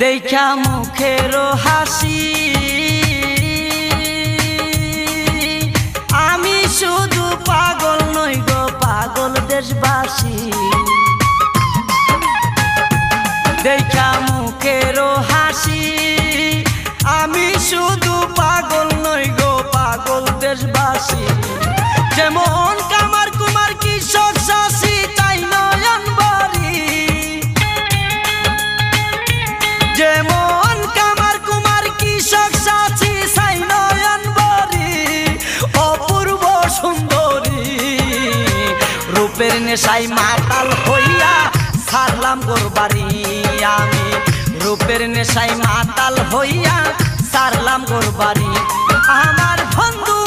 দেখা মুখের হাসি আমি শুধু পাগল নই গো পাগল দেশবাসী দেখা মুখের হাসি আমি শুধু পাগল নই গো পাগল দেশবাসী যেমন কামার কুমার কৃষক চাষি তাই নয়ন বাড়ি যেমন কামার কুমার কৃষক চাষি তাই নয়ন বাড়ি অপূর্ব সুন্দরী রূপের নেশায় মাতাল হইয়া ছাড়লাম গোর বাড়ি আমি রূপের নেশায় মাতাল হইয়া ছাড়লাম গোর বাড়ি আমার বন্ধু